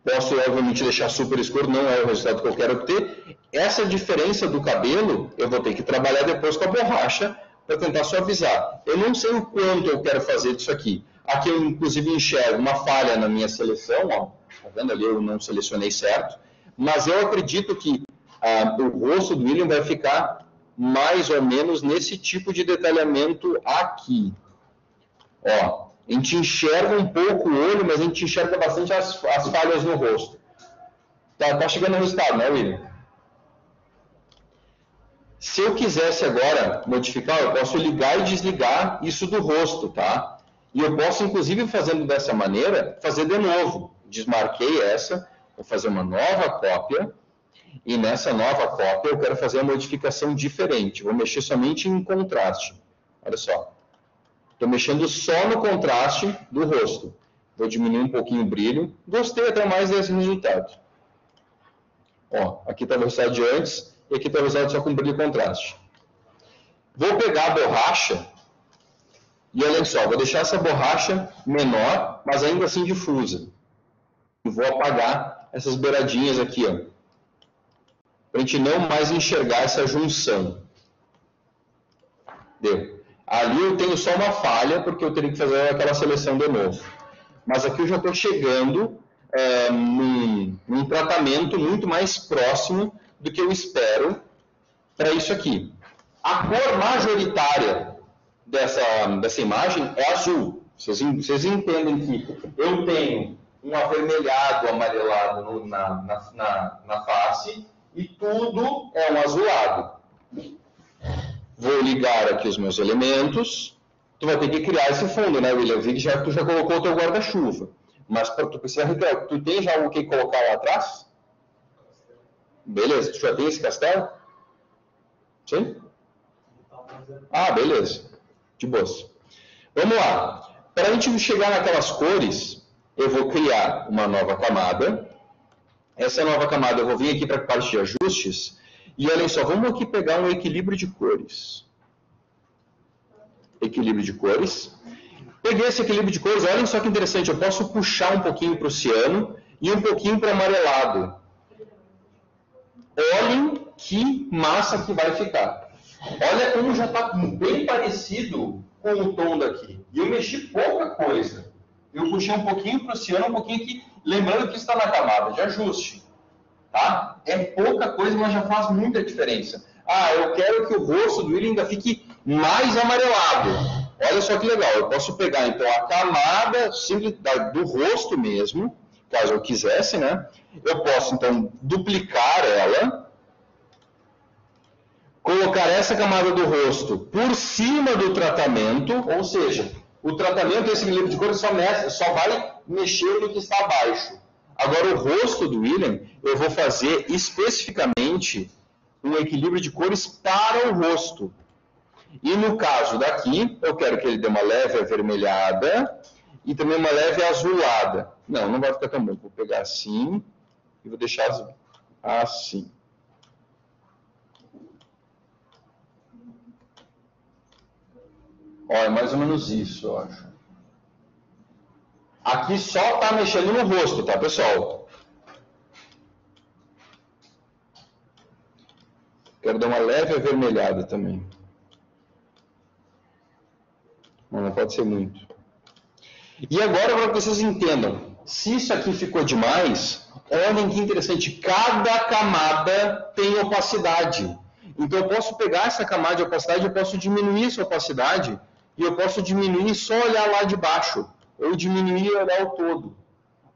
Posso, obviamente, deixar super escuro, não é o resultado que eu quero obter. Essa diferença do cabelo, eu vou ter que trabalhar depois com a borracha para tentar suavizar. Eu não sei o quanto eu quero fazer disso aqui. Aqui eu, inclusive, enxergo uma falha na minha seleção, ó. Tá vendo ali? Eu não selecionei certo. Mas eu acredito que o rosto do William vai ficar mais ou menos nesse tipo de detalhamento aqui. Ó. A gente enxerga um pouco o olho, mas a gente enxerga bastante as falhas no rosto. Tá chegando no resultado, né, William? Se eu quisesse agora modificar, eu posso ligar e desligar isso do rosto, tá? E eu posso, inclusive, fazendo dessa maneira, fazer de novo. Desmarquei essa, vou fazer uma nova cópia, e nessa nova cópia eu quero fazer uma modificação diferente. Vou mexer somente em contraste. Olha só. Estou mexendo só no contraste do rosto. Vou diminuir um pouquinho o brilho. Gostei até mais desse resultado. Ó, aqui está o resultado de antes e aqui está o resultado só com brilho e contraste. Vou pegar a borracha e olha só, vou deixar essa borracha menor, mas ainda assim difusa. E vou apagar essas beiradinhas aqui, ó. Para a gente não mais enxergar essa junção. Deu. Ali eu tenho só uma falha, porque eu teria que fazer aquela seleção de novo. Mas aqui eu já estou chegando num tratamento muito mais próximo do que eu espero para isso aqui. A cor majoritária dessa imagem é azul. Vocês entendem que eu tenho um avermelhado, amarelado na face e tudo é um azulado. Vou ligar aqui os meus elementos. Tu vai ter que criar esse fundo, né, William? Eu vi que tu já colocou o teu guarda-chuva. Mas tu precisa recriar. Tu tem já o que colocar lá atrás? Beleza. Tu já tem esse castelo? Sim? Ah, beleza. De boas. Vamos lá. Para a gente chegar naquelas cores, eu vou criar uma nova camada. Essa nova camada eu vou vir aqui para a parte de ajustes. E olhem só, vamos aqui pegar um equilíbrio de cores. Equilíbrio de cores. Peguei esse equilíbrio de cores, olhem só que interessante, eu posso puxar um pouquinho para o ciano e um pouquinho para o amarelado. Olhem que massa que vai ficar. Olha como já está bem parecido com o tom daqui. E eu mexi pouca coisa. Eu puxei um pouquinho para o ciano, um pouquinho aqui, lembrando que está na camada de ajuste. Tá? É pouca coisa, mas já faz muita diferença. Ah, eu quero que o rosto do William ainda fique mais amarelado. Olha só que legal, eu posso pegar então a camada simples do rosto mesmo, caso eu quisesse, né? Eu posso então duplicar ela, colocar essa camada do rosto por cima do tratamento, ou seja, o tratamento desse equilíbrio de cores só vai mexer no que está abaixo. Agora o rosto do William, eu vou fazer especificamente um equilíbrio de cores para o rosto. E no caso daqui, eu quero que ele dê uma leve avermelhada e também uma leve azulada. Não, não vai ficar tão bom. Vou pegar assim e vou deixar assim. Ó, é mais ou menos isso, eu acho. Aqui só está mexendo no rosto, tá, pessoal? Quero dar uma leve avermelhada também. Não pode ser muito. E agora, para que vocês entendam, se isso aqui ficou demais, olhem que interessante, cada camada tem opacidade. Então, eu posso pegar essa camada de opacidade, eu posso diminuir essa opacidade, e eu posso diminuir só olhar lá de baixo, ou diminuir e olhar o todo.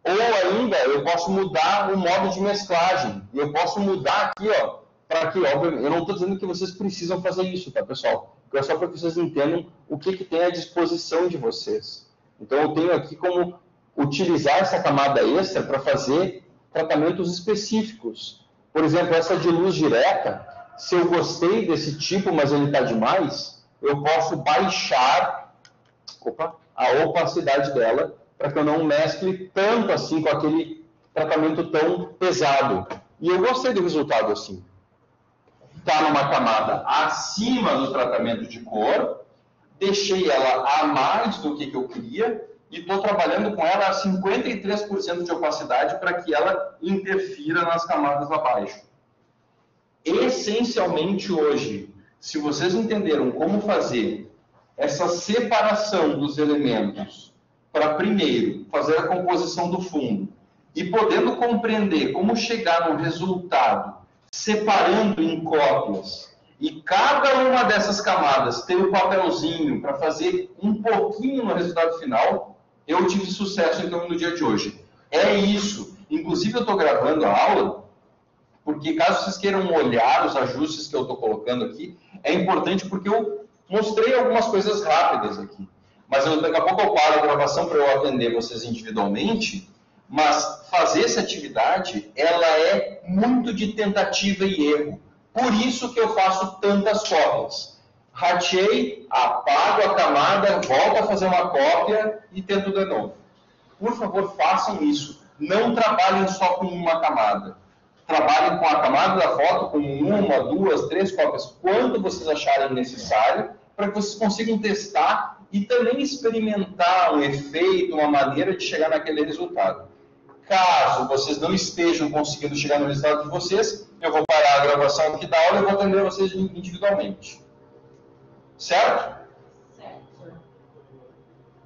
Ou ainda, eu posso mudar o modo de mesclagem, e eu posso mudar aqui, ó, para que, obviamente, eu não estou dizendo que vocês precisam fazer isso, tá, pessoal? É só para que vocês entendam o que tem à disposição de vocês. Então, eu tenho aqui como utilizar essa camada extra para fazer tratamentos específicos. Por exemplo, essa de luz direta, se eu gostei desse tipo, mas ele está demais, eu posso baixar a opacidade dela para que eu não mescle tanto assim com aquele tratamento tão pesado. E eu gostei do resultado assim. Está numa camada acima do tratamento de cor, deixei ela a mais do que eu queria e estou trabalhando com ela a 53% de opacidade para que ela interfira nas camadas abaixo. Essencialmente hoje, se vocês entenderam como fazer essa separação dos elementos para primeiro fazer a composição do fundo e podendo compreender como chegar no resultado separando em cópias, e cada uma dessas camadas ter um papelzinho para fazer um pouquinho no resultado final, eu tive sucesso então no dia de hoje. É isso. Inclusive eu estou gravando a aula, porque caso vocês queiram olhar os ajustes que eu estou colocando aqui, é importante porque eu mostrei algumas coisas rápidas aqui. Mas daqui a pouco eu paro a gravação para eu atender vocês individualmente. Mas fazer essa atividade, ela é muito de tentativa e erro. Por isso que eu faço tantas cópias. Ratei, apago a camada, volto a fazer uma cópia e tento de novo. Por favor, façam isso. Não trabalhem só com uma camada. Trabalhem com a camada da foto, com uma, duas, três cópias, quanto vocês acharem necessário, para que vocês consigam testar e também experimentar um efeito, uma maneira de chegar naquele resultado. Caso vocês não estejam conseguindo chegar no resultado de vocês, eu vou parar a gravação aqui da aula e vou atender vocês individualmente. Certo? Certo.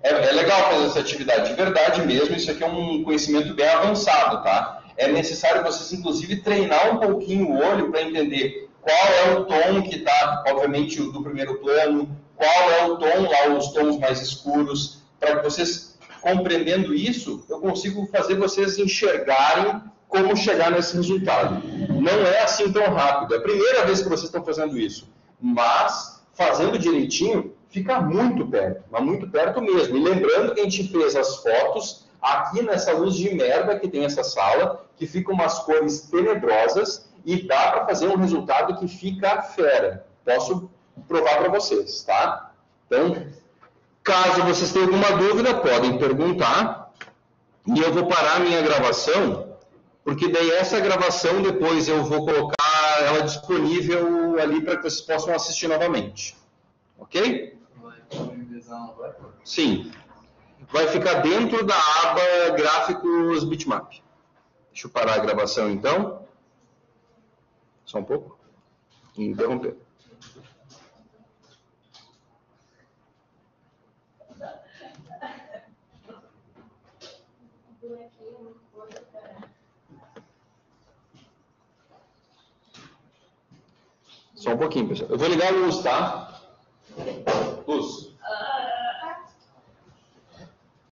É legal fazer essa atividade, de verdade mesmo, isso aqui é um conhecimento bem avançado, tá? É necessário vocês, inclusive, treinar um pouquinho o olho para entender qual é o tom que está, obviamente, do primeiro plano, qual é o tom lá, os tons mais escuros, para que vocês... Compreendendo isso, eu consigo fazer vocês enxergarem como chegar nesse resultado. Não é assim tão rápido. É a primeira vez que vocês estão fazendo isso. Mas, fazendo direitinho, fica muito perto. Mas muito perto mesmo. E lembrando que a gente fez as fotos aqui nessa luz de merda que tem essa sala, que fica umas cores tenebrosas e dá para fazer um resultado que fica fera. Posso provar para vocês, tá? Então... Caso vocês tenham alguma dúvida, podem perguntar. E eu vou parar a minha gravação, porque daí essa gravação depois eu vou colocar ela disponível ali para que vocês possam assistir novamente. Ok? Vai disponibilizar no web? Sim. Vai ficar dentro da aba Gráficos Bitmap. Deixa eu parar a gravação então. Só um pouco. Interromper. Só um pouquinho, pessoal. Eu vou ligar a luz, tá? Luz.